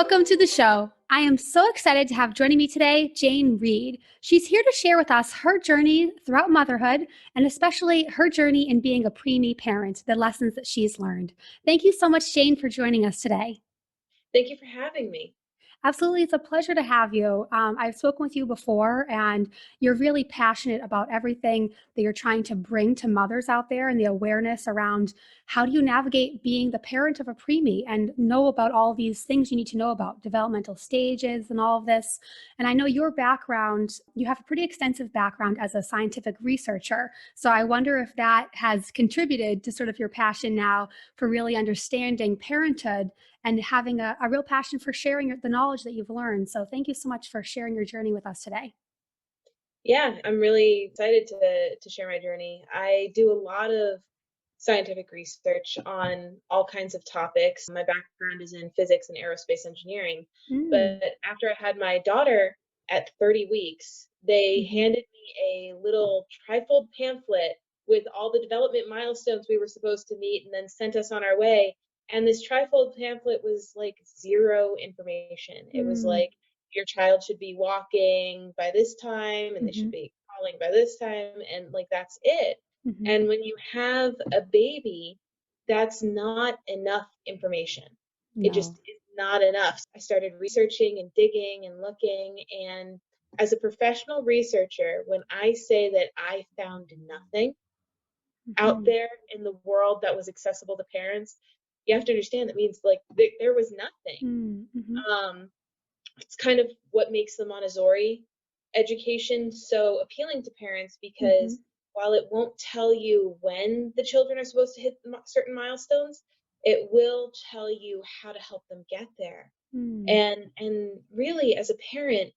welcome to the show. I am so excited to have joining me today Jane Reid. She's here to share with us her journey throughout motherhood and especially her journey in being a preemie parent, the lessons that she's learned. Thank you so much, Jane, for joining us today. Thank you for having me. Absolutely. It's a pleasure to have you. I've spoken with you before, and you're really passionate about everything that you're trying to bring to mothers out there and the awareness around how do you navigate being the parent of a preemie and know about all these things you need to know about developmental stages and all of this. And I know your background, you have a pretty extensive background as a scientific researcher. So I wonder if that has contributed to sort of your passion now for really understanding parenthood and having a real passion for sharing the knowledge that you've learned. So thank you so much for sharing your journey with us today. Yeah, I'm really excited to share my journey. I do a lot of scientific research on all kinds of topics. My background is in physics and aerospace engineering. Mm, But after I had my daughter at 30 weeks, they mhm, handed me a little trifold pamphlet with all the development milestones we were supposed to meet and then sent us on our way. And this trifold pamphlet was like zero information. It was mm, like your child should be walking by this time and they should mhm, be crawling by this time, and like that's it. mhm. And when you have a baby, that's not enough information. It just No. is not enough. I started researching and digging and looking. And as a professional researcher, when I say that I found nothing out Mhm, there in the world that was accessible to parents, you have to understand that means like there was nothing. mm, mhm, Um, it's kind of what makes the Montessori education so appealing to parents mhm, because while it won't tell you when the children are supposed to hit certain milestones, it will tell you how to help them get there. mm, And really, as a parent,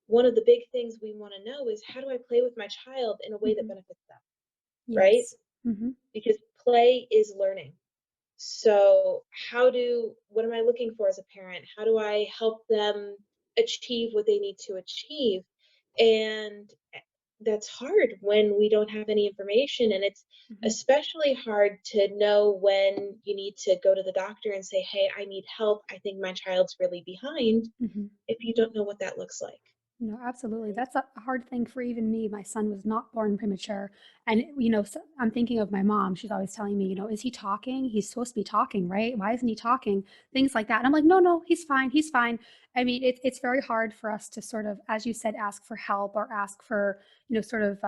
one of the big things we want to know is how do I play with my child in a way that mhm. benefits them, right? Yes. Mhm, Because play is learning. So, what am I looking for as a parent? How do I help them achieve what they need to achieve? And that's hard when we don't have any information. And it's mhm, especially hard to know when you need to go to the doctor and say, hey, I need help. I think my child's really behind, mhm. if you don't know what that looks like. No, absolutely. Right? That's a hard thing for even me. My son was not born premature. And, I'm thinking of my mom. She's always telling me, is he talking? He's supposed to be talking, right? Why isn't he talking? Things like that. And I'm like, no, no, he's fine. He's fine. I mean, it's very hard for us to sort of, as you said, ask for help or ask for, sort of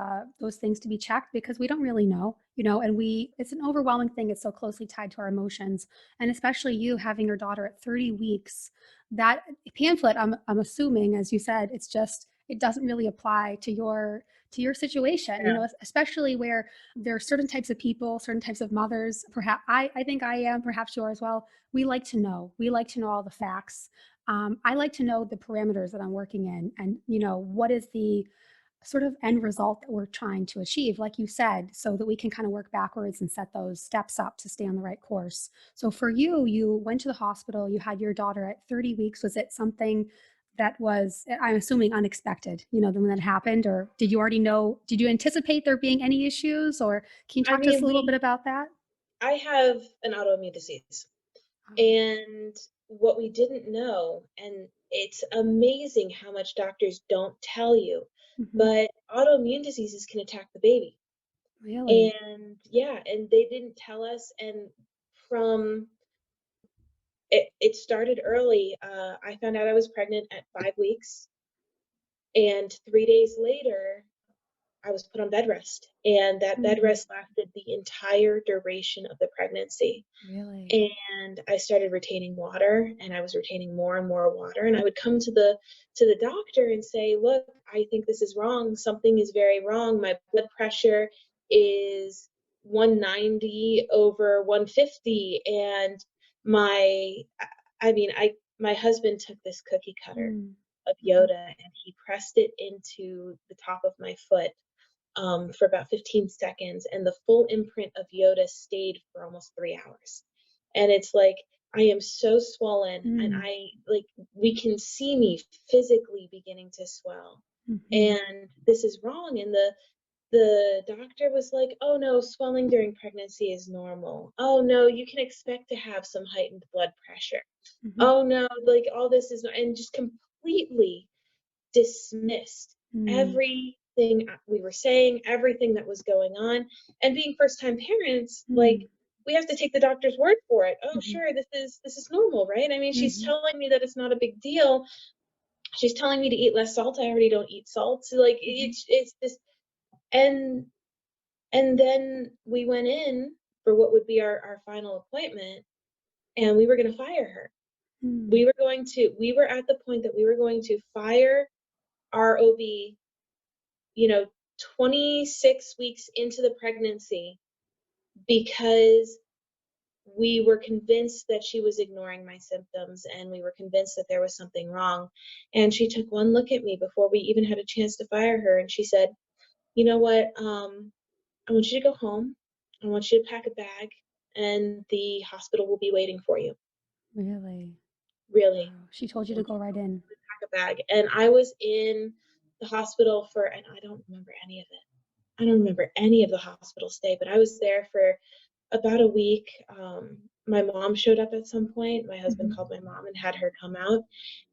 those things to be checked because we don't really know, and it's an overwhelming thing. It's so closely tied to our emotions. And especially you having your daughter at 30 weeks, that pamphlet, I'm assuming, as you said, it doesn't really apply to your situation, Yeah. especially where there are certain types of people, certain types of mothers. Perhaps I think I am, perhaps you are as well. We like to know. We like to know all the facts. I like to know the parameters that I'm working in, and what is the sort of end result that we're trying to achieve, like you said, so that we can kind of work backwards and set those steps up to stay on the right course. So for you, you went to the hospital, you had your daughter at 30 weeks. Was it something that was, I'm assuming, unexpected, when that happened? Or did you anticipate there being any issues? Or can you I talk to us mean, a little bit about that? I have an autoimmune disease. Oh, And what we didn't know, and it's amazing how much doctors don't tell you, hmm. but autoimmune diseases can attack the baby. Really? And yeah, and they didn't tell us. And from it started early. I found out I was pregnant at 5 weeks, and 3 days later, I was put on bed rest. And that bed Mm, rest lasted the entire duration of the pregnancy. really? And I started retaining water, and I was retaining more and more water, and I would come to the doctor and say, look, I think this is wrong. Something is very wrong. My blood pressure is 190 over 150. And my I mean, I my husband took this cookie cutter Mm, of mhm, Yoda and he pressed it into the top of my foot for about 15 seconds, and the full imprint of Yoda stayed for almost 3 hours. And it's like, I am so swollen, and mm, we can see me physically beginning to swell. mhm, And this is wrong. And the doctor was like, oh no, swelling during pregnancy is normal. Oh no, you can expect to have some heightened blood pressure. Mhm. Oh no, like all this is, and just completely dismissed Mm. everything we were saying, everything that was going on. And being first time parents, like, Mm. we have to take the doctor's word for it. Oh, Mhm. sure, this is normal, right? I mean, she's Mhm. telling me that it's not a big deal. She's telling me to eat less salt. I already don't eat salt. So like Mhm. it's this, and then we went in for what would be our final appointment, and we were going to fire her. Mm. We were at the point that we were going to fire our OB, you know, 26 weeks into the pregnancy, because we were convinced that she was ignoring my symptoms, and we were convinced that there was something wrong. And she took one look at me before we even had a chance to fire her, and she said, "You know what? I want you to go home. I want you to pack a bag, and the hospital will be waiting for you." Really? Really. Wow. She told I you to want go you to right go in. home and pack a bag. And I was in the hospital for, and I don't remember any of it. I don't remember any of the hospital stay, but I was there for about a week. My mom showed up at some point. My husband Mhm. called my mom and had her come out.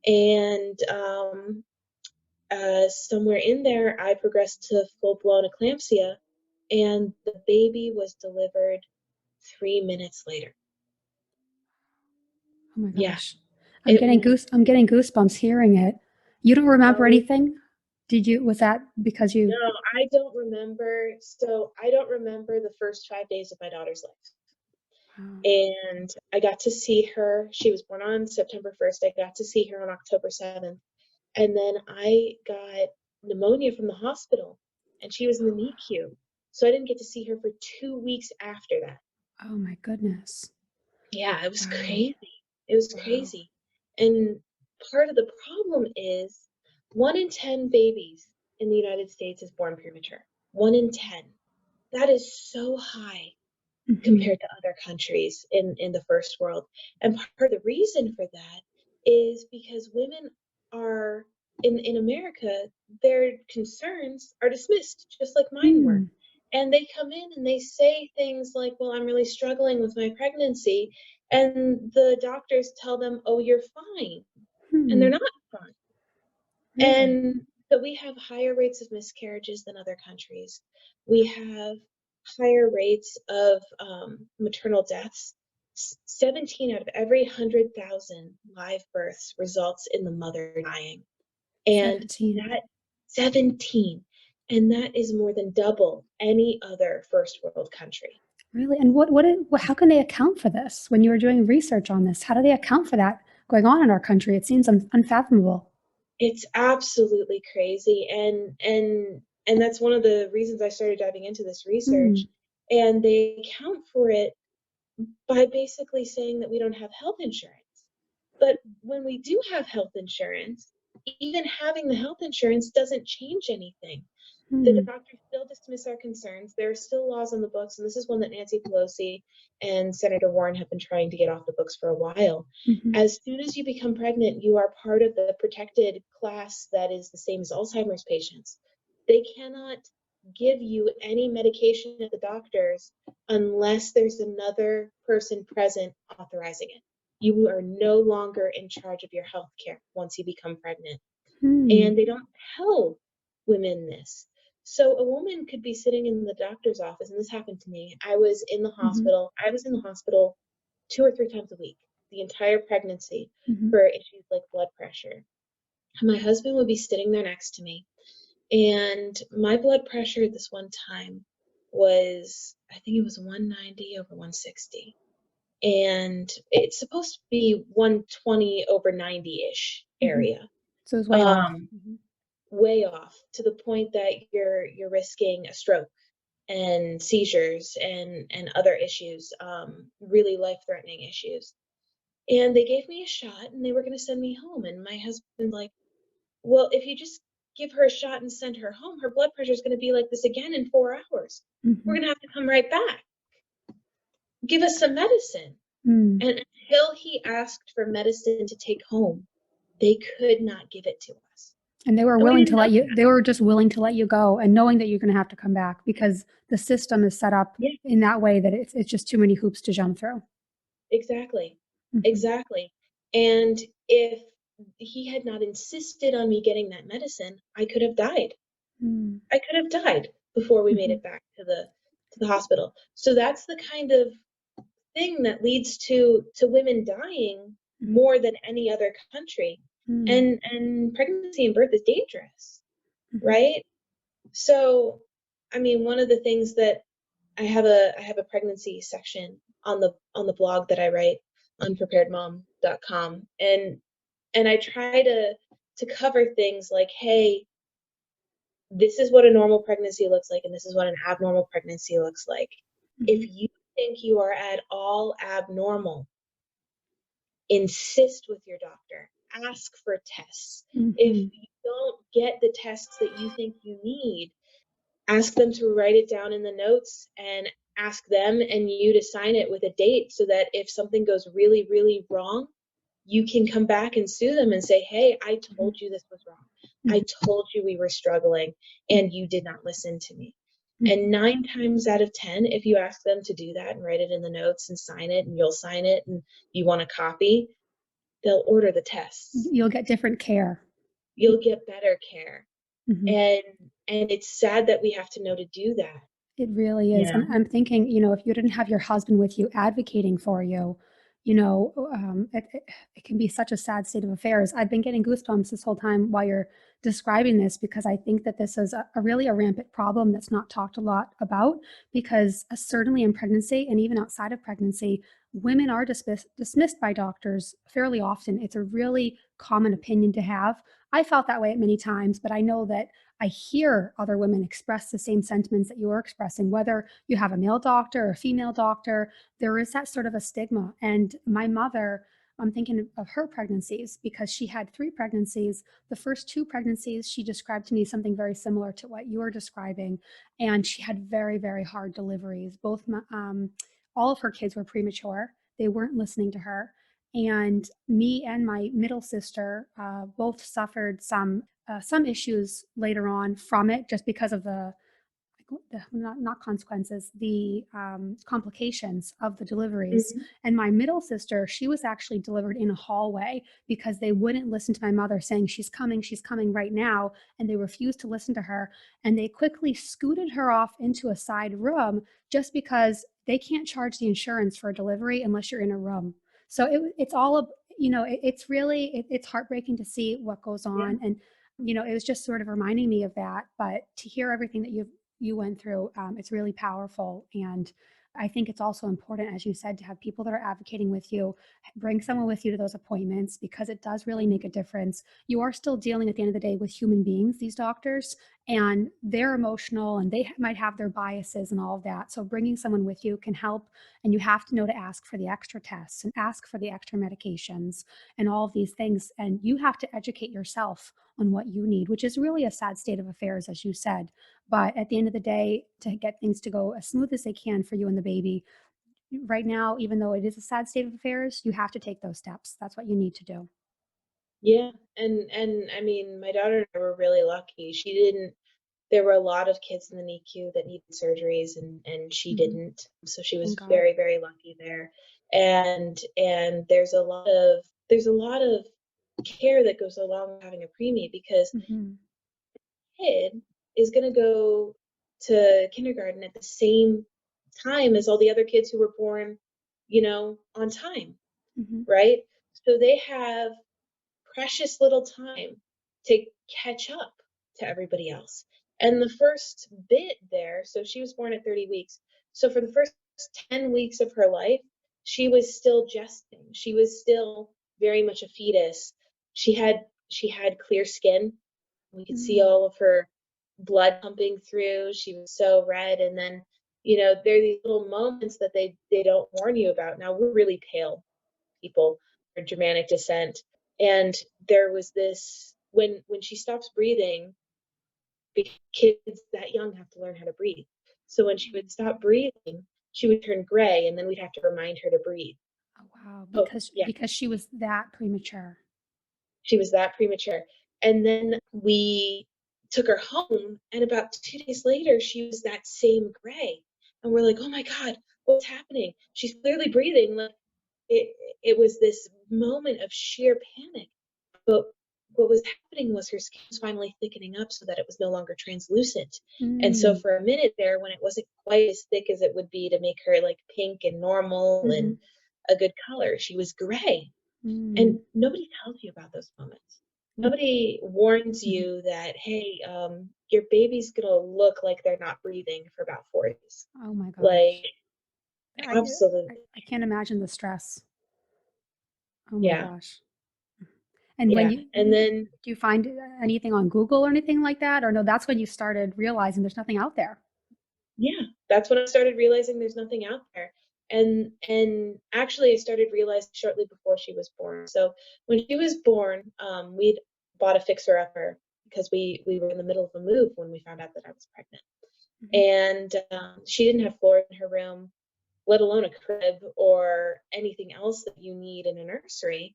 And somewhere in there, I progressed to full blown eclampsia, and the baby was delivered 3 minutes later. Oh my Yeah, gosh. it was. I'm getting goosebumps hearing it. You don't remember Oh, anything? Did you was that because you no, I don't remember. So I don't remember the first 5 days of my daughter's life. Wow. And I got to see her. She was born on September 1st. I got to see her on October 7th. And then I got pneumonia from the hospital, and she was in the NICU. So I didn't get to see her for 2 weeks after that. Oh my goodness. Yeah, it was Wow. crazy. It was Wow. crazy. And part of the problem is 1 in 10 babies in the United States is born premature. 1 in 10. That is so high Mhm. compared to other countries in the first world. And part of the reason for that is because women are, in America, their concerns are dismissed, just like mine were. Hmm. And they come in and they say things like, "Well, I'm really struggling with my pregnancy." And the doctors tell them, "Oh, you're fine." And they're Hmm. not fine. Really? And so we have higher rates of miscarriages than other countries. We have higher rates of maternal deaths. 17 out of every 100,000 live births results in the mother dying. And 17. that 17, and that is more than double any other first world country. Really? And how can they account for this when you were doing research on this? How do they account for that going on in our country? It seems unfathomable. It's absolutely crazy, and that's one of the reasons I started diving into this Hmm. research. And they account for it by basically saying that we don't have health insurance. But when we do have health insurance, even having the health insurance doesn't change anything. The Hmm. doctors still dismiss our concerns. There are still laws on the books, and this is one that Nancy Pelosi and Senator Warren have been trying to get off the books for a while. Mhm. As soon as you become pregnant, you are part of the protected class that is the same as Alzheimer's patients. They cannot give you any medication at the doctors unless there's another person present authorizing it. You are no longer in charge of your health care once you become pregnant. Hmm. And they don't tell women this. So a woman could be sitting in the doctor's office, and this happened to me. I was in the Mhm. hospital. I was in the hospital 2 or 3 times a week, the entire pregnancy, Mhm. for issues like blood pressure. And my husband would be sitting there next to me, and my blood pressure this one time was, I think it was 190 over 160. And it's supposed to be 120 over 90-ish Mhm. area. So it was way off. Um, Mhm. Way off, to the point that you're risking a stroke and seizures and other issues, really life-threatening issues. And they gave me a shot, and they were going to send me home. And my husband, like, "Well, if you just give her a shot and send her home, her blood pressure is going to be like this again in 4 hours. We're Mhm. going to have to come right back. Give us some medicine." Mm. And until he asked for medicine to take home, they could not give it to us. And And we didn't know. they were just willing to let you go and knowing that you're going to have to come back because the system is set up Yeah. in that way that it's just too many hoops to jump through. Exactly. Mhm. Exactly. And if he had not insisted on me getting that medicine, I could have died. Mm. I could have died before we made Mhm. it back to the hospital. So that's the kind of thing that leads to women dying Mhm. more than any other country. Mm. And pregnancy and birth is dangerous, Mhm. right? So, I mean, one of the things that I have a pregnancy section on the blog that I write, unpreparedmom.com, and I try to cover things like, hey, this is what a normal pregnancy looks like, and this is what an abnormal pregnancy looks like. If Mhm. you think you are at all abnormal, insist with your doctor. Ask for tests. If Mhm. you don't get the tests that you think you need, ask them to write it down in the notes and ask them and you to sign it with a date so that if something goes really, really wrong, you can come back and sue them and say, hey, I Mhm. told you this was wrong. I Mhm. told you we were struggling Mhm. and you did not listen to me. And Mhm. 9 times out of 10, if you ask them to do that and write it in the notes and sign it and you'll sign it and you want a copy, they'll order the tests. You'll get different care. You'll get better care. Mhm. And and it's sad that we have to know to do that. It really is. Yeah. And I'm thinking, if you didn't have your husband with you advocating for you, it can be such a sad state of affairs. I've been getting goosebumps this whole time while you're describing this because I think that this is a really a rampant problem that's not talked a lot about because certainly in pregnancy and even outside of pregnancy, women are dismissed by doctors fairly often. It's a really common opinion to have. I felt that way at many times, but I know that I hear other women express the same sentiments that you're expressing, whether you have a male doctor or a female doctor, there is that sort of a stigma. And my mother, I'm thinking of her pregnancies because she had 3 pregnancies. The first 2 pregnancies, she described to me something very similar to what you are describing. And she had very, very hard deliveries. All of her kids were premature. They weren't listening to her. And me and my middle sister both suffered some issues later on from it, just because of the not consequences, the complications of the deliveries. Mhm. And my middle sister, she was actually delivered in a hallway because they wouldn't listen to my mother saying, she's coming right now. And they refused to listen to her. And they quickly scooted her off into a side room just because they can't charge the insurance for a delivery unless you're in a room. So it's all of, it's really, it's heartbreaking to see what goes Yeah. on. And, it was just sort of reminding me of that. But to hear everything that you went through, it's really powerful. And I think it's also important, as you said, to have people that are advocating with you, bring someone with you to those appointments because it does really make a difference. You are still dealing at the end of the day with human beings, these doctors, and they're emotional and they might have their biases and all of that. So bringing someone with you can help. And you have to know to ask for the extra tests and ask for the extra medications and all of these things. And you have to educate yourself on what you need, which is really a sad state of affairs, as you said. But at the end of the day, to get things to go as smooth as they can for you and the baby, right now, even though it is a sad state of affairs, you have to take those steps. That's what you need to do. Yeah. And I mean, my daughter and I were really lucky. She didn't There were a lot of kids in the NICU that needed surgeries and she Hmm. didn't. So she Thank was God. very, very lucky there. And there's a lot of care that goes along with having a preemie because Hmm. kid is going to go to kindergarten at the same time as all the other kids who were born, on time, Hmm. right? So they have precious little time to catch up to everybody else. And the first bit there, so she was born at 30 weeks. So for the first 10 weeks of her life, she was still gesting. She was still very much a fetus. She had clear skin. We could see Mm. all of her blood pumping through. She was so red. And then, there are these little moments that they don't warn you about. Now we're really pale people or Germanic descent. And there was this when she stops breathing, because kids that young have to learn how to breathe. So when she would stop breathing, she would turn gray, and then we'd have to remind her to breathe. Oh wow, Oh, because yeah, because she was that premature. she was that premature. And then we took her home, and about 2 days later, she was that same gray. And we're like, oh my God, what's happening? She's clearly breathing. Like, it it was this moment of sheer panic. But what was happening was her skin was finally thickening up so that it was no longer translucent. And so Mm. for a minute there, when it wasn't quite as thick as it would be to make her like pink and normal and Mhm. a good color, she was gray. Mm. And nobody tells you about those moments. Nobody warns Mhm. you that, hey, your baby's gonna look like they're not breathing for about 4 days. Oh my Like, gosh. I I absolutely. I can't imagine the stress. Oh my Yeah. gosh. And when Yeah. you And then do you find anything on Google or anything like that? Or no, that's when you started realizing there's nothing out there? yeah, that's when I started realizing there's nothing out there. And actually I started realizing shortly before she was born. So when she was born, we'd bought a fixer upper because we were in the middle of a move when we found out that I was pregnant. Mhm. And she didn't have floors in her room, let alone a crib or anything else that you need in a nursery.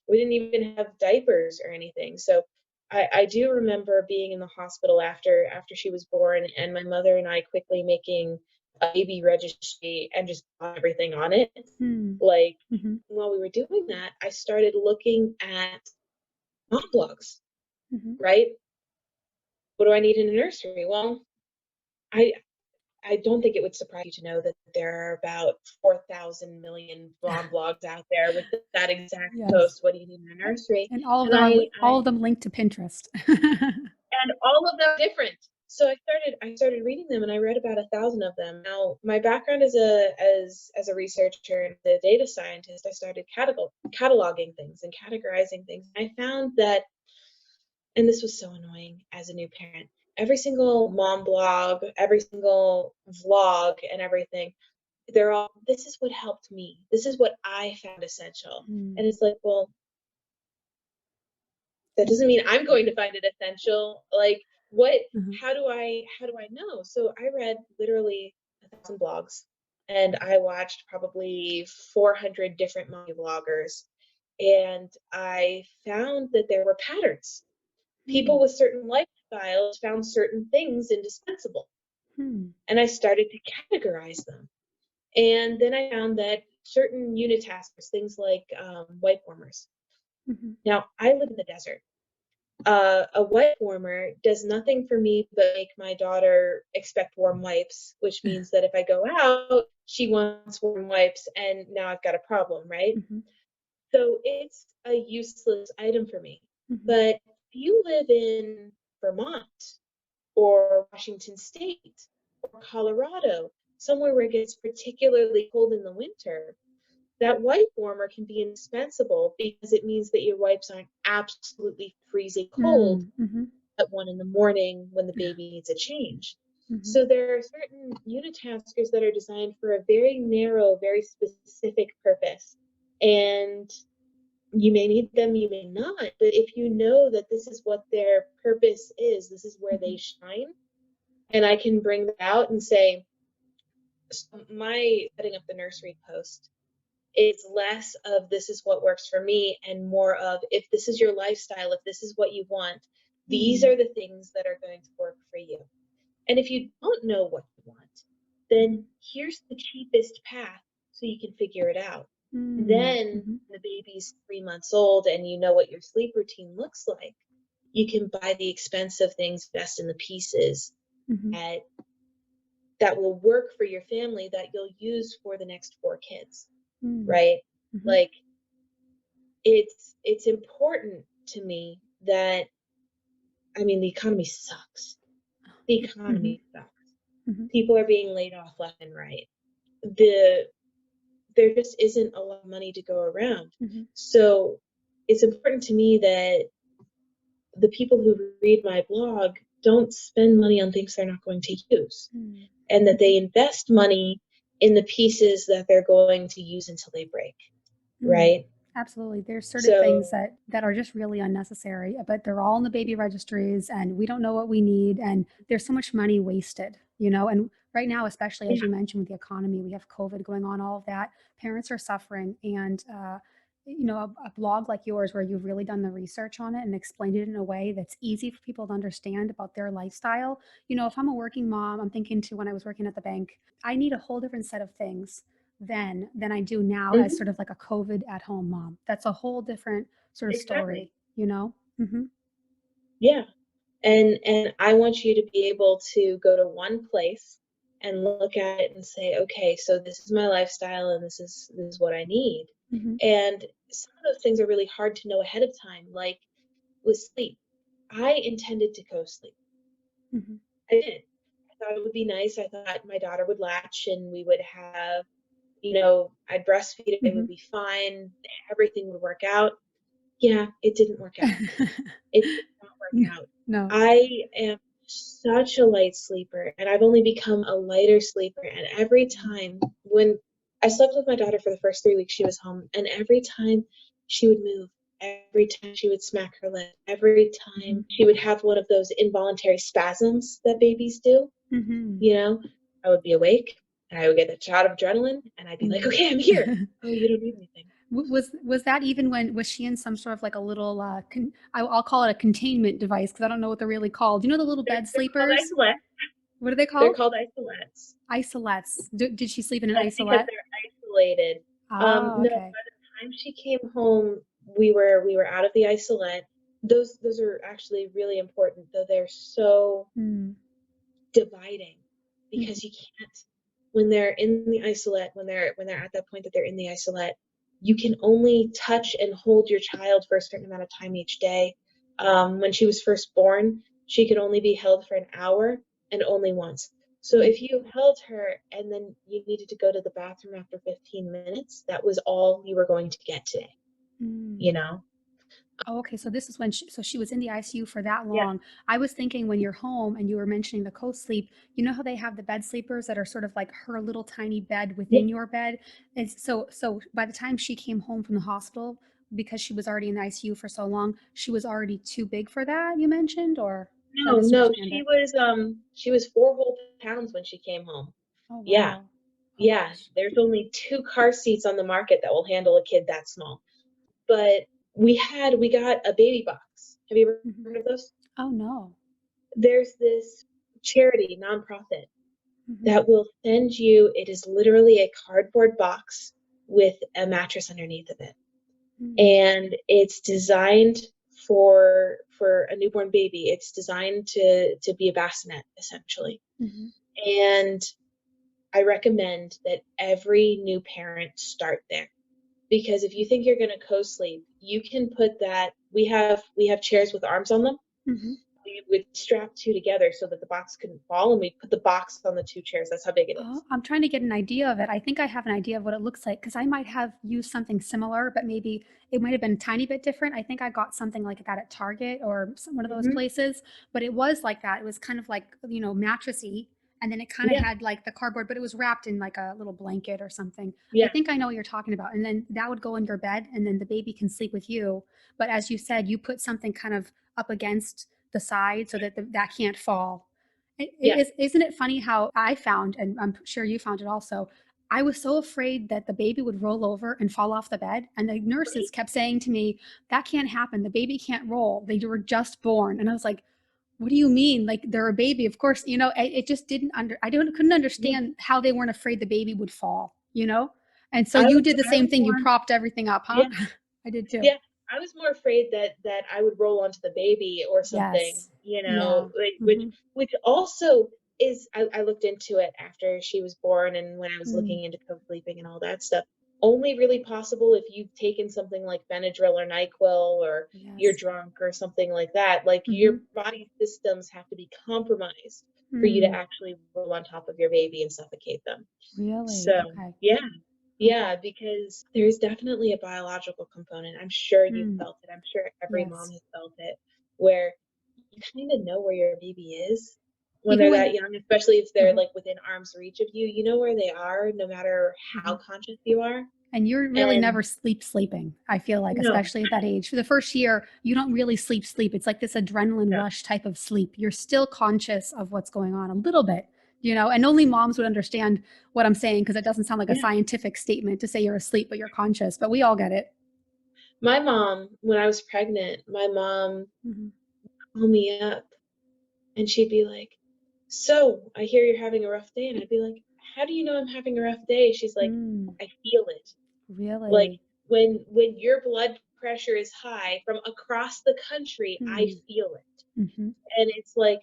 We didn't even have diapers or anything. So I do remember being in the hospital after she was born, and my mother and I quickly making a baby registry and just got everything on it. Hmm. Like, Mhm. while we were doing that, I started looking at mom blogs, Mhm. right? What do I need in a nursery? Well, I I don't think it would surprise you to know that there are about 4,000 million mom blogs out there with that exact Yes. post, "What do you need in a nursery?" And all of And them are I li all I of them linked to Pinterest. and all of them different. So I started reading them, and I read about 1,000 of them. Now, my background as a researcher and a data scientist, I started cataloging things and categorizing things. I found that, and this was so annoying as a new parent, every single mom blog, every single vlog, and everything, they're all, "This is what helped me. This is what I found essential." Mm. And it's like, well, that doesn't mean I'm going to find it essential. Like, what Mhm. how do I know? So I read literally 1,000 blogs, and I watched probably 400 different mommy vloggers, and I found that there were patterns. Hmm. People with certain lifestyles found certain things indispensable, Hmm. and I started to categorize them. And then I found that certain unitaskers, things like wipe warmers. Mhm. Now, I live in the desert. A wipe warmer does nothing for me but make my daughter expect warm wipes, which means that if I go out, she wants warm wipes, and now I've got a problem, right? Mhm. So it's a useless item for me. Mhm. But if you live in Vermont or Washington State or Colorado, somewhere where it gets particularly cold in the winter, that wipe warmer can be indispensable because it means that your wipes aren't absolutely freezing cold Mm. Mhm. at 1 in the morning when the baby needs a change. Mhm. So there are certain unitaskers that are designed for a very narrow, very specific purpose. And you may need them, you may not, but if you know that this is what their purpose is, this is where they Mhm. shine, and I can bring that out and say, my setting up the nursery post, it's less of this is what works for me and more of if this is your lifestyle, if this is what you want, these Mm. are the things that are going to work for you. And if you don't know what you want, Mhm. then here's the cheapest path so you can figure it out. Mm. Then Mhm. the baby's 3 months old and you know what your sleep routine looks like. You can buy the expensive things, best in the pieces Mhm. that that will work for your family that you'll use for the next 4 kids, Mm. right? Mhm. Like, it's important to me that, I mean, the economy sucks. The Mhm. economy sucks. Mhm. People are being laid off left and right. The There just isn't a lot of money to go around. Mhm. So it's important to me that the people who read my blog don't spend money on things they're not going to use, Mm. and that Mhm. they invest money in the pieces that they're going to use until they break, Mm. right? Absolutely. There's certain things So that are just really unnecessary, but they're all in the baby registries and we don't know what we need and there's so much money wasted, you know? And right now, especially as yeah, you mentioned with the economy, we have COVID going on, all of that. Parents are suffering and a blog like yours where you've really done the research on it and explained it in a way that's easy for people to understand about their lifestyle. You know, if I'm a working mom, I'm thinking too when I was working at the bank, I need a whole different set of things then than I do now as Mhm. sort of like a COVID at home mom. That's a whole different sort of Exactly. story, you know? Mhm. Yeah. And I want you to be able to go to one place and look at it and say, "Okay, so this is my lifestyle and this is what I need." Mhm. And some of those things are really hard to know ahead of time, like with sleep. I intended to co-sleep. Mhm. I did. I thought it would be nice. I thought my daughter would latch and we would have, I'd breastfeed, it would Mhm. be fine, everything would work out. Yeah, it didn't work out. It did not work out. No. I am such a light sleeper, and I've only become a lighter sleeper, and every Mhm. time when I slept with my daughter for the first 3 weeks she was home, and every time she would move, every time she would smack her lip, every Mhm. time she would have one of those involuntary spasms that babies do, Mhm. you know, I would be awake, and I would get a shot of adrenaline, and I'd be like, Mm. "Okay, I'm here." "Oh, you don't need anything." Was that even when was she in some sort of like a little I'll call it a containment device because I don't know what they're really called. You know the little bed They're called sleepers? isolettes. What are they They're called? called isolettes. Isolettes. Did she sleep in an That's because isolette? they're isolated. Oh, No, okay. by the time she came home, we were out of the isolette. Those are actually really important, though they're so Mm. dividing Mhm. because you can't when they're in the isolette, when they're at that point that they're in the isolette, you can only touch and hold your child for a certain amount of time each day. When she was first born, she could only be held for an hour and only once. So Mm. if you held her and then you needed to go to the bathroom after 15 minutes, that was all you were going to get today, you Mm. know? Oh, okay, so this is when she was in the ICU for that Yeah. long. I was thinking when you're home and you were mentioning the co-sleep, you know how they have the bed sleepers that are sort of like her little tiny bed Yeah. within your bed? And so by the time she came home from the hospital, because she was already in the ICU for so long, she was already too big for that, you mentioned, or did I No, no, misunderstand she it? was, she was 4 whole pounds when she came home. Oh, Yeah. wow. Oh Yeah, gosh. there's only 2 car seats on the market that will handle a kid that small. But we got a baby box. Have you ever Mhm. heard of those? Oh, no. There's this charity, nonprofit, Mhm. that will send you it is literally a cardboard box with a mattress underneath of it, Mm. and it's designed for a newborn baby. It's designed to be a bassinet, essentially, Mhm. and I recommend that every new parent start there. Because if you think you're gonna co-sleep, you can put that we have chairs with arms on them. Mhm. We would strap 2 together so that the box couldn't fall, and we put the box on the 2 chairs. That's how big it Oh, is. I'm trying to get an idea of it. I think I have an idea of what it looks like because I might have used something similar, but maybe it might have been a tiny bit different. I think I got something like that at Target or one of those Mhm. places, but it was like that. It was kind of like, mattressy. And then it kind of Yeah, had like the cardboard, but it was wrapped in like a little blanket or something. I yeah, think I know what you're talking about. And then that would go in your bed, and then the baby can sleep with you. But as you said, you put something kind of up against the side so that that can't fall. yeah. Isn't it funny how I found, and I'm sure you found it also, I was so afraid that the baby would roll over and fall off the bed. And the nurses Right? kept saying to me, that can't happen. The baby can't roll. They were just born. And I was like, what do you mean? Like they're a baby. Of course, it just didn't I don't couldn't Yeah. understand how they weren't afraid the baby would fall. And so I you was did the I same was thing. You more propped everything up, huh? Yeah, I did too. yeah. I was more afraid that I would roll onto the baby or something, Yes. Yeah. Hmm. which also is I looked into it after she was born and when I was Mm. looking into co-sleeping and all that stuff. Only really possible if you've taken something like Benadryl or NyQuil or you're Yes. drunk or something like that. Like your Hmm. body systems have to be compromised for you to Mm. actually roll on top of your baby and suffocate them. Really? So, Okay. yeah. Yeah, Okay. because there's definitely a biological component. I'm sure you've Mm. felt it. I'm sure every mom Yes. has felt it, where you kinda know where your baby is when Even they're that when young, especially if they're, Mhm, like, within arm's reach of you. You know where they are no matter how mhm. conscious you are, And you're really and never sleeping, I feel like, no. especially at that age. For the first year, you don't really sleep. It's like this adrenaline No. rush type of sleep. You're still conscious of what's going on a little bit, and only moms would understand what I'm saying because it doesn't sound like a Yeah. scientific statement to say you're asleep, but you're conscious, but we all get it. My mom, when I was pregnant, my mom Mhm. called me up, and she'd be like, "So, I hear you're having a rough day," and I'd be like, how do you know I'm having a rough day? She's like, Mm, I feel it. Like really? when your blood pressure is high from across the country, I Mm, feel it. mm-hmm. And it's like,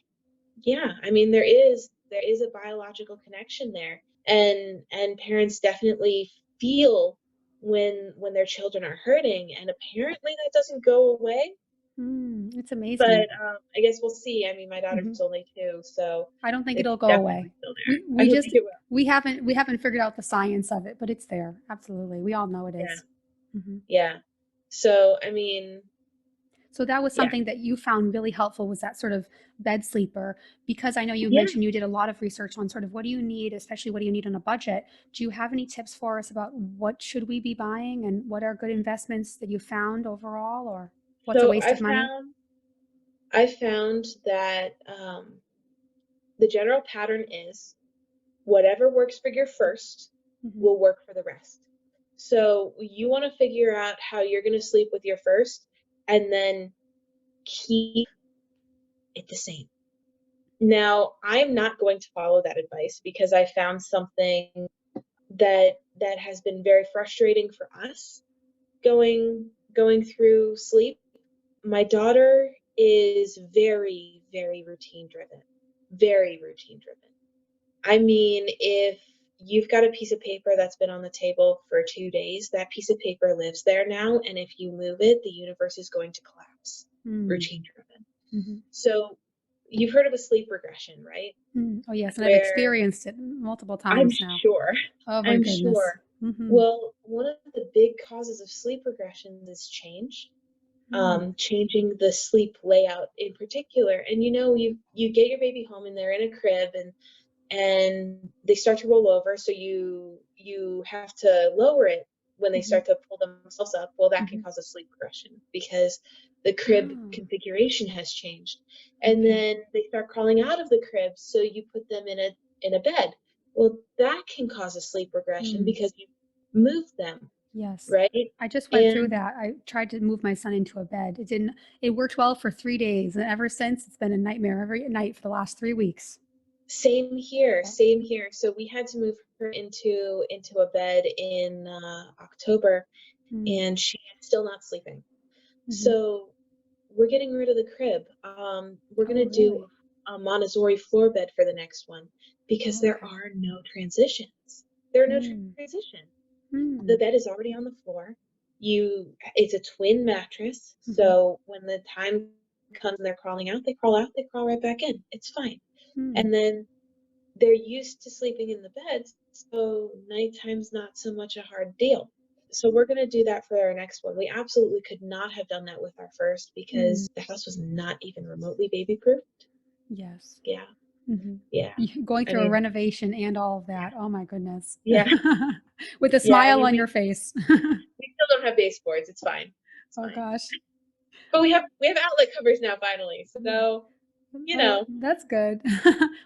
yeah, I mean there is a biological connection there. And parents definitely feel when their children are hurting, and apparently that doesn't go away. Mm, it's amazing. But I guess we'll see. I mean, my daughter's Hmm. only 2, so I don't think it's it'll go definitely away. still We there. I we don't just think it will. we haven't figured out the science of it, but it's there. Absolutely. We all know it Yeah. is. Hmm. Yeah. So, I mean, So that was yeah. something that you found really helpful, was that sort of bed sleeper, because I know you Yeah. mentioned you did a lot of research on sort of what do you need, especially what do you need on a budget. Do you have any tips for us about what should we be buying and what are good investments that you found overall, or what's a So waste of money? I found that the general pattern is whatever works for your first Hmm. will work for the rest. So you want to figure out how you're going to sleep with your first, and then keep it the same. Now, I'm not going to follow that advice because I found something that has been very frustrating for us going through sleep. My daughter is very, very routine driven. Very routine driven. I mean, if you've got a piece of paper that's been on the table for 2 days, that piece of paper lives there now, and if you move it, the universe is going to collapse. Mm. Routine driven. Hmm. So you've heard of a sleep regression, right? Mm. Oh yes, and I've Where experienced it multiple I'm times now. sure, Oh my I'm goodness. sure. Hmm. Well, one of the big causes of sleep regression is change, Mm. changing the sleep layout in particular. And you get your baby home and they're in a crib, and they start to roll over, so you have to lower it when they Hmm. start to pull themselves up. Well, that can Hmm. cause a sleep regression because the crib Oh, configuration has changed. And okay. then they start crawling out of the crib, so you put them in a bed. Well, that can cause a sleep regression Mm. because you moved them, Yes. right? I just went through And that. I tried to move my son into a bed. It didn't, it worked well for 3 days. And ever since, it's been a nightmare every night for the last 3 weeks. same here, Yeah. same here. So we had to move her into a bed in October, Mm. and she is still not sleeping. Hmm. So we're getting rid of the crib. We're Oh, gonna do really? a Montessori floor bed for the next one because Oh, there okay. are no transitions. There are no Mm. transitions. The Mm. bed is already on the floor. It's a twin mattress, Hmm. so when the time comes and they're crawling out, they crawl out, they crawl right back in. It's fine. Mm. And then they're used to sleeping in the beds, so nighttime's not so much a hard deal. So we're going to do that for our next one. We absolutely could not have done that with our first Mm. because the house was not even remotely baby proof. Yes. Yeah, Hmm. yeah. Going I through a mean, renovation and all of that. Oh my goodness. yeah, With a yeah. I smile mean, on your face. we still don't have baseboards. It's fine. It's Oh fine. gosh. But we have outlet covers now finally. So you Oh, know, that's good.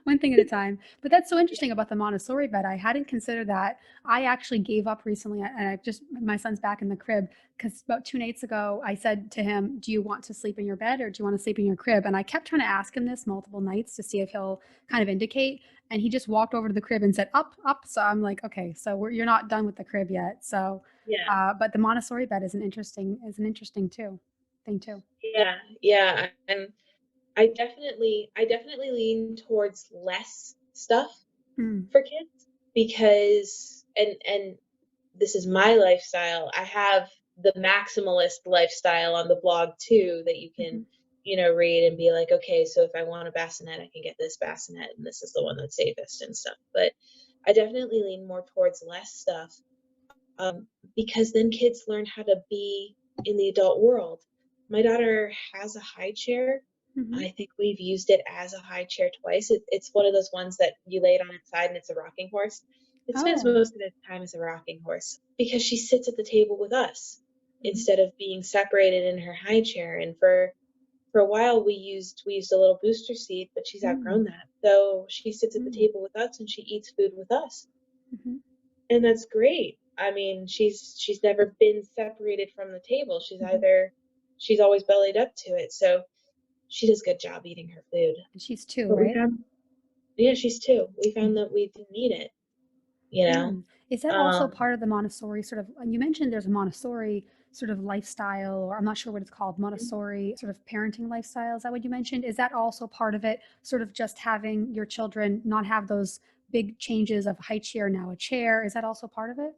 One thing at a time. But that's so interesting about the Montessori bed. I hadn't considered that. I actually gave up recently, and I just my son's back in the crib because about 2 nights ago I said to him, "Do you want to sleep in your bed or do you want to sleep in your crib?" And I kept trying to ask him this multiple nights to see if he'll kind of indicate. And he just walked over to the crib and said, "Up, up." So I'm like, "Okay, so you're not done with the crib yet." So, yeah, but the Montessori bed is an interesting too thing too. yeah, yeah. And I definitely lean towards less stuff Mm, for kids because and this is my lifestyle. I have the maximalist lifestyle on the blog too that you can, mhm, read and be like, okay, so if I want a bassinet, I can get this bassinet and this is the one that's safest and stuff. But I definitely lean more towards less stuff, um, because then kids learn how to be in the adult world. My daughter has a high chair. mhm. I think we've used it as a high chair twice. It's one of those ones that you lay it on its side and it's a rocking horse. It spends Oh. most of its time as a rocking horse because she sits at the table with us Mhm, instead of being separated in her high chair. And for a while we used a little booster seat, but she's mm, outgrown that. So she sits at the mm, table with us and she eats food with us, mhm, and that's great. I mean, she's never been separated from the table. mhm. She's always bellied up to it. So she does a good job eating her food. And she's 2, But we right? found, yeah, she's 2. We found Mhm. that we didn't need it. you know? Mm. Is that also Um, part of the Montessori sort of, and you mentioned there's a Montessori sort of lifestyle, or I'm not sure what it's called, Montessori sort of parenting lifestyle. Is that what you mentioned? Is that also part of it, sort of just having your children not have those big changes of high chair, now a chair? Is that also part of it?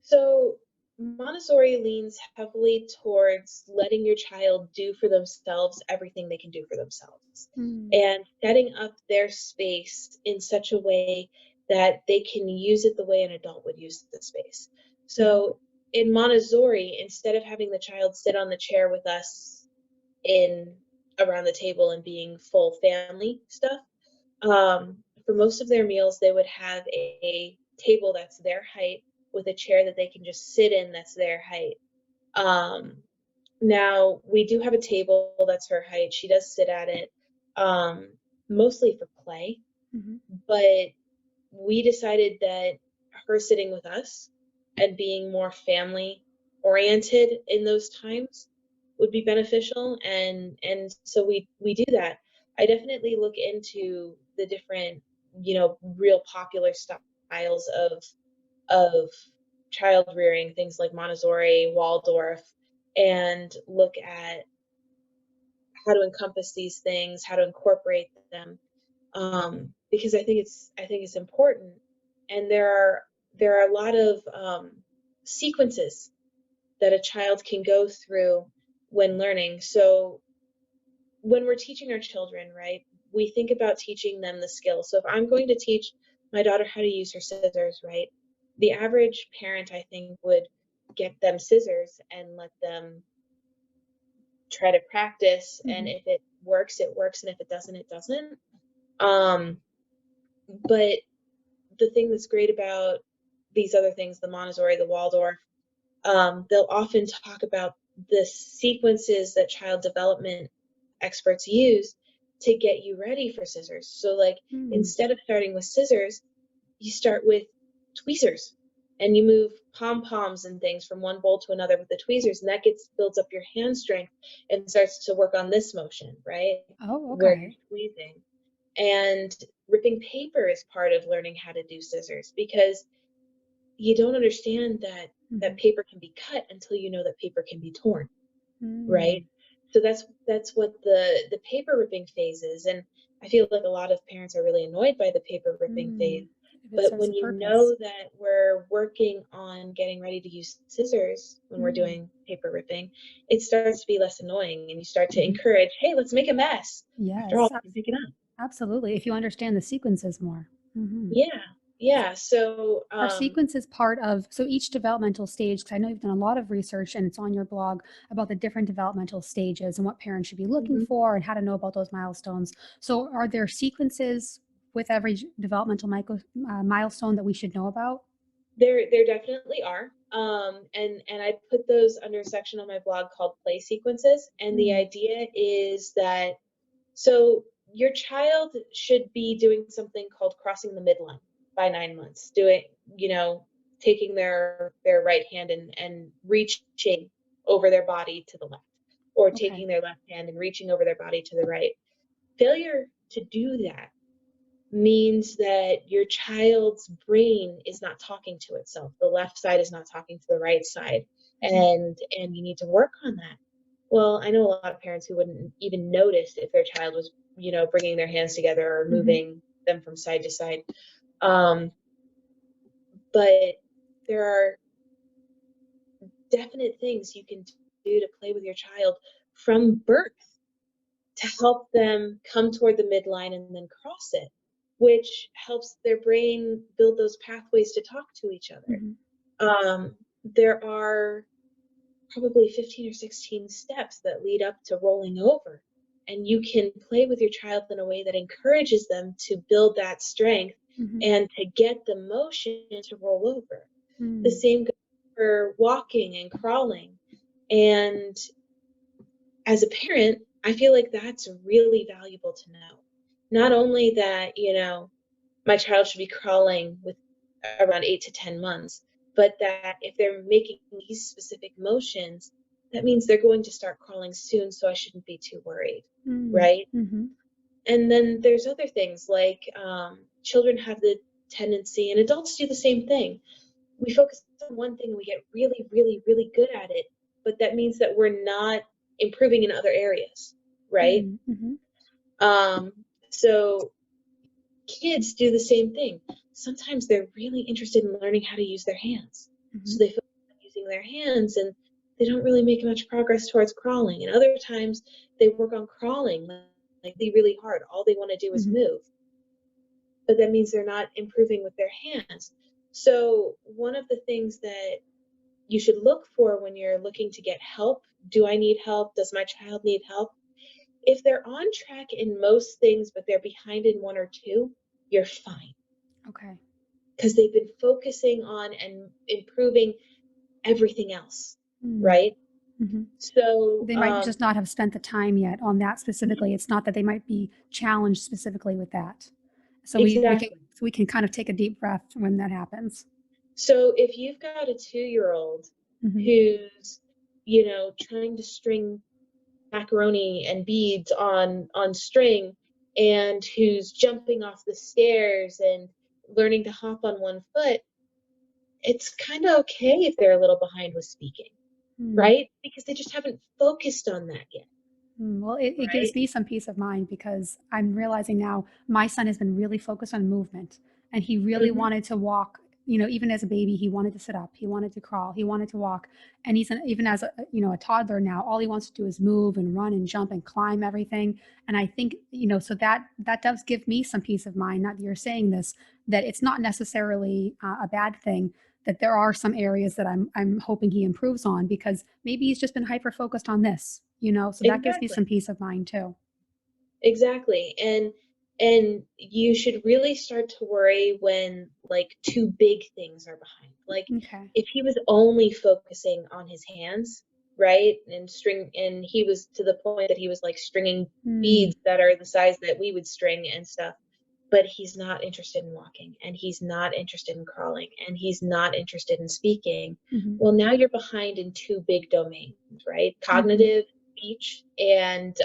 So Montessori leans heavily towards letting your child do for themselves everything they can do for themselves Mm. and setting up their space in such a way that they can use it the way an adult would use the space. Mhm. So in Montessori, instead of having the child sit on the chair with us in around the table and being full family stuff, for most of their meals, they would have a table that's their height with a chair that they can just sit in that's their height. Um, Now, we do have a table that's her height. She does sit at it, um, mostly for play, Mhm. but we decided that her sitting with us and being more family oriented in those times would be beneficial, and so we do that. I definitely look into the different, real popular styles of child rearing, things like Montessori, Waldorf, and look at how to encompass these things, how to incorporate them, because I think it's important. And there are a lot of sequences that a child can go through when learning. So when we're teaching our children, right, we think about teaching them the skills. So if I'm going to teach my daughter how to use her scissors, right, the average parent, I think, would get them scissors and let them try to practice. And Mhm. if it works, it works. And if it doesn't, it doesn't. Um, but the thing that's great about these other things, the Montessori, the Waldorf, they'll often talk about the sequences that child development experts use to get you ready for scissors. So, like, Mm. instead of starting with scissors, you start with tweezers and you move pom poms and things from one bowl to another with the tweezers, and that gets builds up your hand strength and starts to work on this motion, right? Oh, Where you're okay. squeezing. And ripping paper is part of learning how to do scissors because you don't understand that Mhm. paper can be cut until you know that paper can be torn, right? Mm. So that's what the paper ripping phase is, and I feel like a lot of parents are really annoyed by the paper ripping phase. Mm. If it But serves when a you purpose. know that we're working on getting ready to use scissors when we're Mm. doing paper ripping, it starts to be less annoying, and you start to Mhm. encourage, hey, let's make a mess. After all, Yes, we can pick it up. absolutely. If you understand the sequences more. Mhm. Yeah, yeah. So, Are sequences part of, so each developmental stage, because I know you've done a lot of research and it's on your blog about the different developmental stages and what parents should be looking mhm. for and how to know about those milestones. So are there sequences with every developmental milestone that we should know about? There definitely are. And I put those under a section on my blog called play sequences. And the Mm. idea is that so your child should be doing something called crossing the midline by 9 months, doing, you know, taking their right hand and reaching over their body to the left, or Okay. taking their left hand and reaching over their body to the right. Failure to do that means that your child's brain is not talking to itself. The left side is not talking to the right side, Mhm. and you need to work on that. Well, I know a lot of parents who wouldn't even notice if their child was, bringing their hands together or Mhm. moving them from side to side. Um, but there are definite things you can do to play with your child from birth to help them come toward the midline and then cross it, which helps their brain build those pathways to talk to each other. Mhm. There are probably 15 or 16 steps that lead up to rolling over. And you can play with your child in a way that encourages them to build that strength Mhm. and to get the motion to roll over. The Mm. same goes for walking and crawling. And as a parent, I feel like that's really valuable to know. Not only that, my child should be crawling with around 8 to 10 months, but that if they're making these specific motions, that means they're going to start crawling soon, so I shouldn't be too worried, Mm. right? Mhm. And then there's other things like children have the tendency, and adults do the same thing. We focus on one thing and we get really, really, really good at it, but that means that we're not improving in other areas, right? Mm, mhm, Um, so kids do the same thing. Sometimes they're really interested in learning how to use their hands. mhm, So they focus on using their hands and they don't really make much progress towards crawling. And other times they work on crawling like really hard. All they want to do is mhm, move. But that means they're not improving with their hands. So one of the things that you should look for when you're looking to get help, do I need help? Does my child need help? If they're on track in most things, but they're behind in one or two, you're fine okay. because they've been focusing on and improving everything else, Mm, right? mhm. So, They might just not have spent the time yet on that mhm, specifically. It's not that they might be challenged specifically with that. So exactly. we can kind of take a deep breath when that happens. So if you've got a 2-year-old Mhm, who's, trying to string macaroni and beads on string and who's jumping off the stairs and learning to hop on one foot, it's kind of okay if they're a little behind with speaking, mm. right? Because they just haven't focused on that yet, Well, it gives right? me some peace of mind because I'm realizing now my son has been really focused on movement and he really Hmm. wanted to walk. Even as a baby, he wanted to sit up, he wanted to crawl, he wanted to walk. And even as a toddler now, all he wants to do is move and run and jump and climb everything. And I think, so that does give me some peace of mind. Not that you're saying this, that it's not necessarily a bad thing, that there are some areas that I'm hoping he improves on because maybe he's just been hyper focused on this. So that gives me Exactly. some peace of mind too. Exactly. And you should really start to worry when like two big things are behind. Like Okay. if he was only focusing on his hands, right? And he was to the point that he was like stringing Mm, beads that are the size that we would string and stuff, but he's not interested in walking and he's not interested in crawling and he's not interested in speaking. mhm, Well, now you're behind in two big domains, right? mhm, Cognitive speech and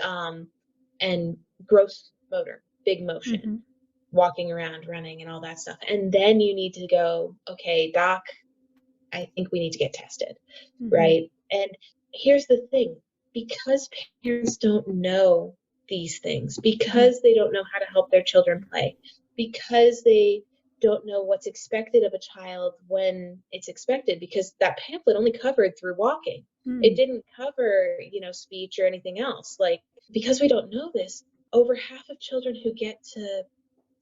gross motor, big motion, mhm, walking around, running, and all that stuff. And then you need to go, okay, doc, I think we need to get tested, mhm, right? And here's the thing, because parents don't know these things, mhm, because they don't know how to help their children play, because they don't know what's expected of a child when it's expected, because that pamphlet only covered through walking. It mm, didn't cover, speech or anything else. Like, because we don't know this, over half of children who get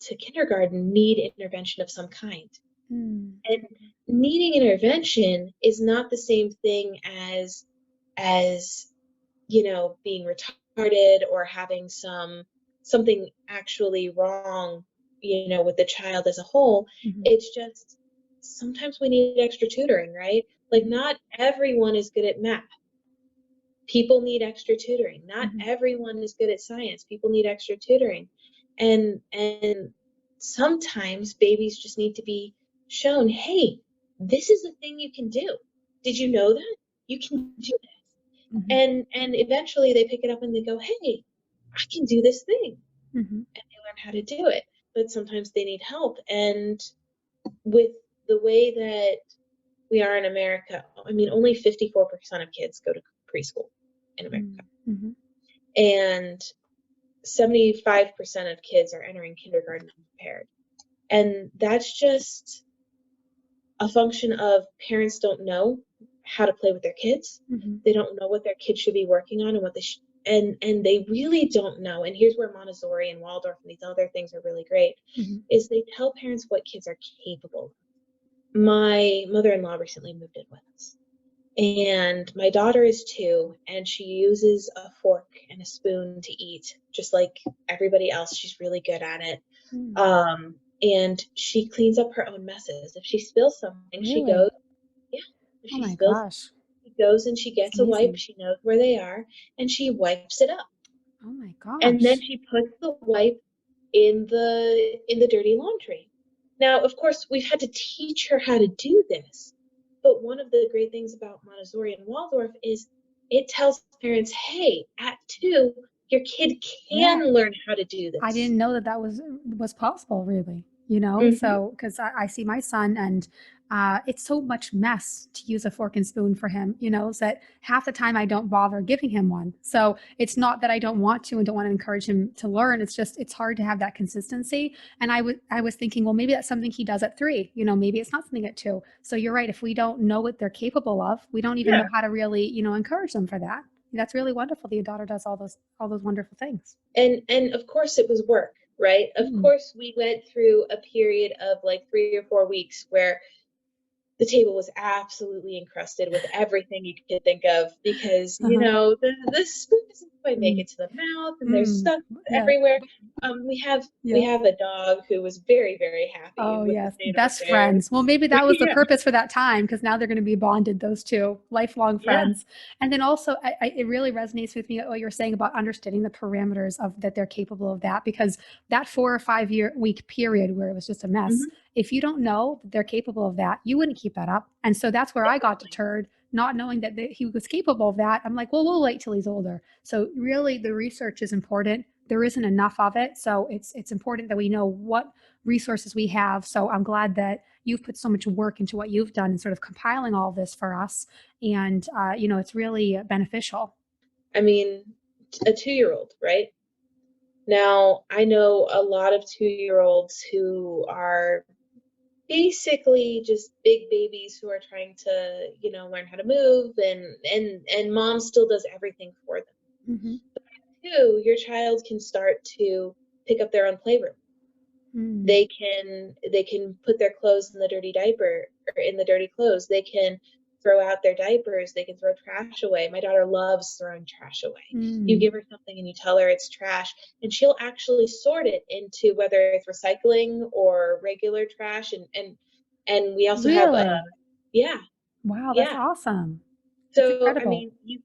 to kindergarten need intervention of some kind. mm, And needing intervention is not the same thing as being retarded or having something actually wrong, with the child as a whole. mhm, It's just sometimes we need extra tutoring, right? Like mhm, not everyone is good at math. People need extra tutoring. Not mhm. everyone is good at science. People need extra tutoring. And sometimes babies just need to be shown, hey, this is a thing you can do. Did you know that? You can do it. Mhm, And eventually they pick it up and they go, hey, I can do this thing. mhm, And they learn how to do it. But sometimes they need help. And with the way that we are in America, I mean, only 54% of kids go to preschool in America. mm, mhm, And 75% of kids are entering kindergarten unprepared. And that's just a function of parents don't know how to play with their kids. mhm, They don't know what their kids should be working on and what they and they really don't know. And here's where Montessori and Waldorf and these other things are really great mhm, is they tell parents what kids are capable of. My mother-in-law recently moved in with us. And my daughter is 2, and she uses a fork and a spoon to eat, just like everybody else. She's really good at it. mm. And she cleans up her own messes. If she spills something, she Really? goes, yeah. If Oh she my spills, gosh. she goes and she That's gets a wipe. amazing. She knows where they are, and she wipes it up. Oh my And then gosh. she puts the wipe in the dirty laundry. Now, of course, we've had to teach her how to do this, but one of the great things about Montessori and Waldorf is it tells parents, hey, at 2, your kid Yeah. can learn how to do I this. didn't know that was possible, really. Mhm. So because I see my son and it's so much mess to use a fork and spoon for him, so that half the time I don't bother giving him one. So it's not that I don't want to and don't want to encourage him to learn. It's just it's hard to have that consistency. And I was thinking, well, maybe that's something he does at 3. Maybe it's not something at 2. So you're right. If we don't know what they're capable of, we don't even know Yeah. how to really, encourage them for that. That's really wonderful that your daughter does all those wonderful things. And of course it was work, right? Of Mm. course we went through a period of like 3 or 4 weeks where the table was absolutely encrusted with everything you could think of because, Uh-huh. the spoon doesn't quite make Mm. it to the mouth and there's Mm. stuff Yeah. everywhere. We Yeah. have a dog who was very, very happy Oh, with the yes. state of Best affairs. friends. Well, maybe that was the Yeah. purpose for that time because now they're going to be bonded, those two lifelong Yeah. friends. And then also, it really resonates with me what you're saying about understanding the parameters of that they're capable of that because that 4 or 5 week period where it was just a mess, Mhm. if you don't know that they're capable of that, you wouldn't keep that up. And so that's where I got Exactly. deterred, not knowing that he was capable of that. I'm like, well, we'll wait till he's older. So really, the research is important. There isn't enough of it, so it's important that we know what resources we have. So I'm glad that you've put so much work into what you've done and sort of compiling all this for us. And, it's really beneficial. I mean, a 2-year-old, right? Now, I know a lot of 2-year-olds who are basically just big babies who are trying to, learn how to move and mom still does everything for them. Mm-hmm. Two, your child can start to pick up their own playroom. Mm. They can put their clothes in the dirty diaper or in the dirty clothes. They can throw out their diapers. They can throw trash away. My daughter loves throwing trash away. You Mm. give her something and you tell her it's trash, and she'll actually sort it into whether it's recycling or regular trash. And we also have Really? yeah, Wow, that's yeah. awesome. That's So I incredible. mean, you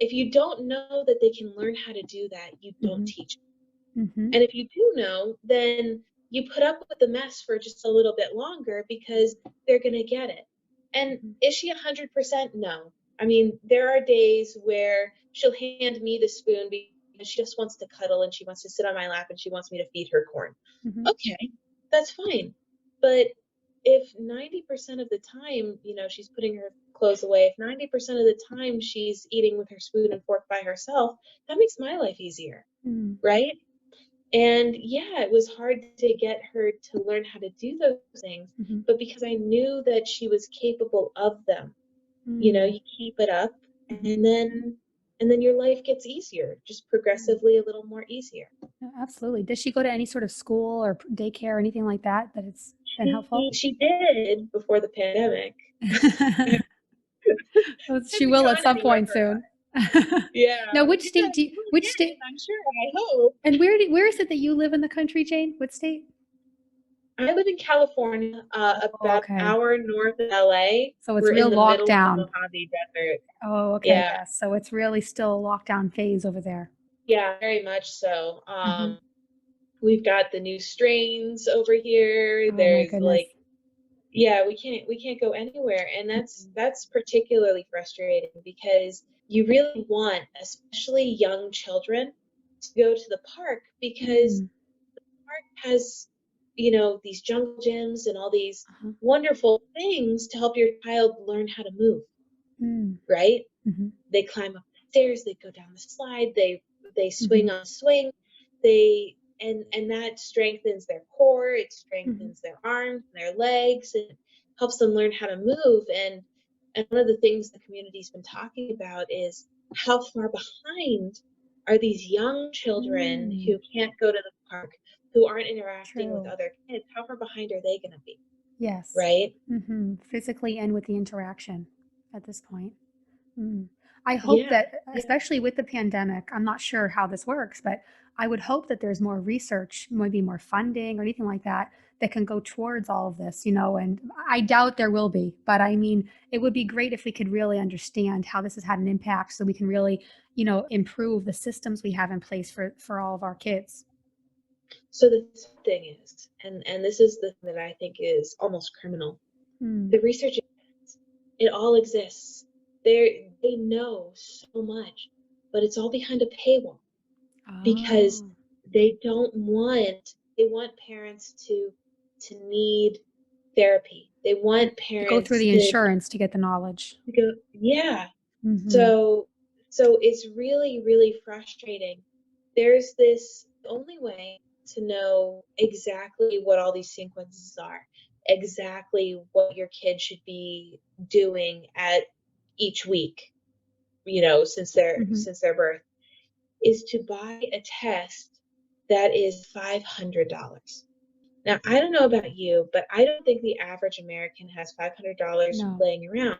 if you don't know that they can learn how to do that, you don't Mm-hmm. teach. Mm-hmm. And if you do know, then you put up with the mess for just a little bit longer because they're going to get it. And Mm-hmm. is she 100%? No. I mean, there are days where she'll hand me the spoon because she just wants to cuddle and she wants to sit on my lap and she wants me to feed her corn. Mm-hmm. Okay, that's fine. But if 90% of the time, she's putting her clothes away, if 90% of the time she's eating with her spoon and fork by herself, that makes my life easier, Mm. right? And yeah, it was hard to get her to learn how to do those things, Mm-hmm. but because I knew that she was capable of them, Mm. you keep it up Mm-hmm. and then your life gets easier, just Mm. progressively a little more easier. Yeah, absolutely. Does she go to any sort of school or daycare or anything like that that it's been helpful? She did before the pandemic. Well, she Hasn't will at gone some anywhere point for soon. yeah, Now, which yeah, state do you, she will which again, state, I'm sure, I hope. and where is it that you live in the country, Jane? What state? I live in California, Oh, about an okay. hour north of LA. So it's We're in real the middle of the lockdown. Mojave Desert. Oh, okay. Yeah. Yes. So it's really still a lockdown phase over there. Yeah, very much so. Hmm. We've got the new strains over here. Oh my There's goodness. like, yeah, we can't go anywhere, and that's Mm. that's particularly frustrating because you really want, especially young children, to go to the park because Mm. park has, these jungle gyms and all these Uh-huh. wonderful things to help your child learn how to move, Mm. right? Hmm. They climb up the stairs, they go down the slide, they Hmm. swing on a swing, and that strengthens their core, it Hmm. strengthens their arms and their legs, and helps them learn how to move. And one of the things the community's been talking about is how far behind are these young children Mm. who can't go to the park, who aren't interacting with True. other kids, how far behind are they going to be, Yes. right? Physically and with the interaction at this point. Mm. I hope Yeah, that, yeah. especially with the pandemic, I'm not sure how this works, but I would hope that there's more research, maybe more funding or anything like that, that can go towards all of this, and I doubt there will be, but I mean, it would be great if we could really understand how this has had an impact so we can really, improve the systems we have in place for all of our kids. So the thing is, and this is the thing that I think is almost criminal. Mm. The research exists. It all exists. They know so much, but it's all behind a paywall because Oh. they want parents to to need therapy. They want To go through parents the to insurance to get the knowledge. go, yeah. Mhm. So it's really, really frustrating. There's this the only way to know exactly what all these sequences are, exactly what your kid should be doing at each week, Mhm. since their birth, is to buy a test that is $500. Now, I don't know about you, but I don't think the average American has $500 No. laying around.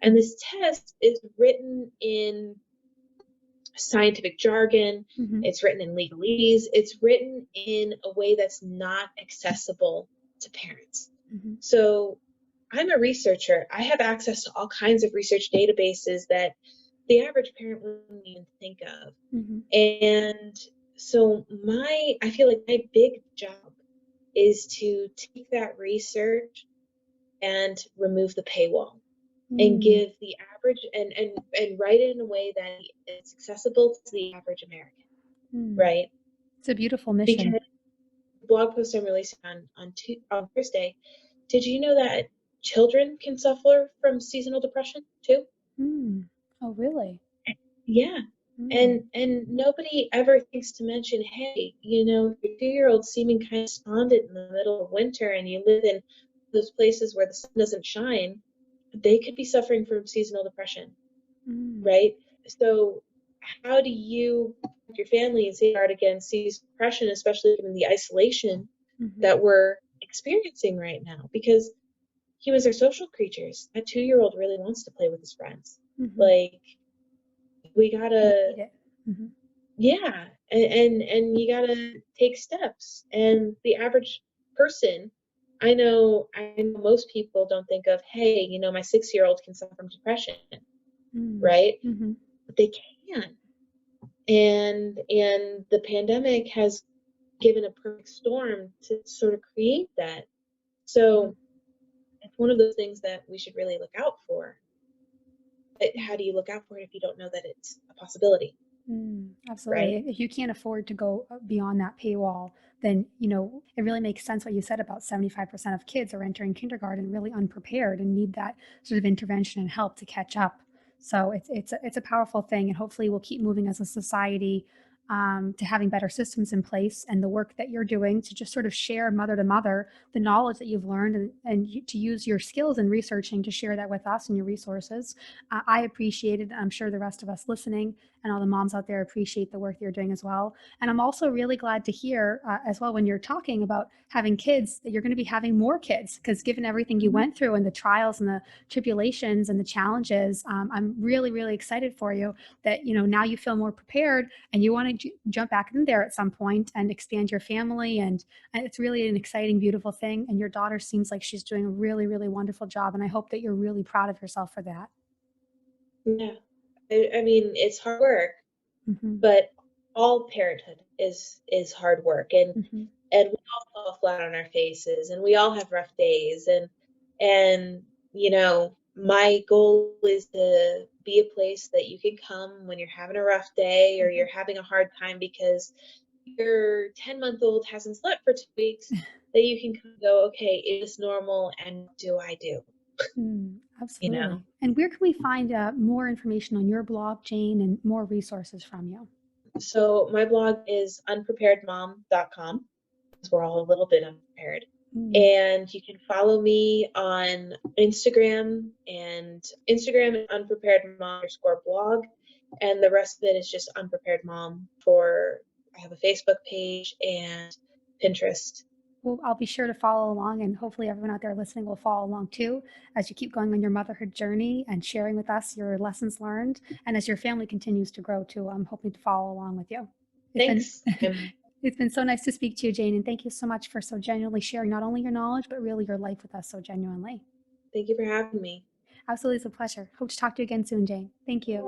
And Mhm. this test is written in scientific jargon, Mhm. it's written in legalese, it's written in a way that's not accessible to parents. Mhm. So I'm a researcher. I have access to all kinds of research databases that the average parent wouldn't even think of. Mhm. And so I feel like my big job is to take that research and remove the paywall and Mm. give the average and write it in a way that it's accessible to the average American, Mm. right? It's a beautiful mission. Because the blog post I'm releasing on Thursday, did you know that children can suffer from seasonal depression too? Mm. Oh, really? Yeah. Mm. And nobody ever thinks to mention, hey, your 2-year-old seeming kind of despondent in the middle of winter and you live in those places where the sun doesn't shine, they could be suffering from seasonal depression, Mm. right? So how do you protect your family and safeguard against seasonal depression, especially given the isolation Mhm. that we're experiencing right now? Because humans are social creatures. That 2-year-old really wants to play with his friends. Mhm. Like, we They gotta, need it. Mhm. yeah, and you gotta take steps. And the average person, I know most people don't think of, hey, my 6-year-old can suffer from depression, Mm. right? Mhm. But they can. And the pandemic has given a perfect storm to sort of create that. Mhm. So it's one of those things that we should really look out for. But Mm. how do you look out for it if you don't know that it's a possibility, Mm, absolutely. right? If you can't afford to go beyond that paywall, then, it really makes sense what you said about 75% of kids are entering kindergarten really unprepared and need that sort of intervention and help to catch up. So it's a powerful thing, and hopefully we'll keep moving as a society to having better systems in place, and the work that you're doing to just sort of share mother to mother the knowledge that you've learned, and to use your skills in researching to share that with us and your resources. I appreciate it. I'm sure the rest of us listening and all the moms out there appreciate the work you're doing as well. And I'm also really glad to hear as well, when you're talking about having kids, that you're going to be having more kids, because given everything you Mhm. went through and the trials and the tribulations and the challenges, I'm really, really excited for you that, now you feel more prepared and you want to jump back in there at some point and expand your family. And it's really an exciting, beautiful thing. And your daughter seems like she's doing a really, really wonderful job. And I hope that you're really proud of yourself for that. Yeah. I mean, it's hard work, Hmm. but all parenthood is hard work, Hmm. and we all fall flat on our faces, and we all have rough days, and my goal is to be a place that you can come when you're having a rough day or Hmm. you're having a hard time because your 10-month-old hasn't slept for 2 weeks, that you can kind of go, okay, is this normal, and what do I do? Mm, You know? absolutely. And where can we find more information on your blog, Jane, and more resources from you? So my blog is unpreparedmom.com, because we're all a little bit unprepared. Mm. And you can follow me on Instagram is unpreparedmom_blog, and the rest of it is just unprepared mom. I have a Facebook page and Pinterest. Well, I'll be sure to follow along, and hopefully, everyone out there listening will follow along too as you keep going on your motherhood journey and sharing with us your lessons learned. And as your family continues to grow too, I'm hoping to follow along with you. It's been Thanks. it's been so nice to speak to you, Jane, and thank you so much for so genuinely sharing not only your knowledge but really your life with us so genuinely. Thank you for having me. Absolutely, it's a pleasure. Hope to talk to you again soon, Jane. Thank you.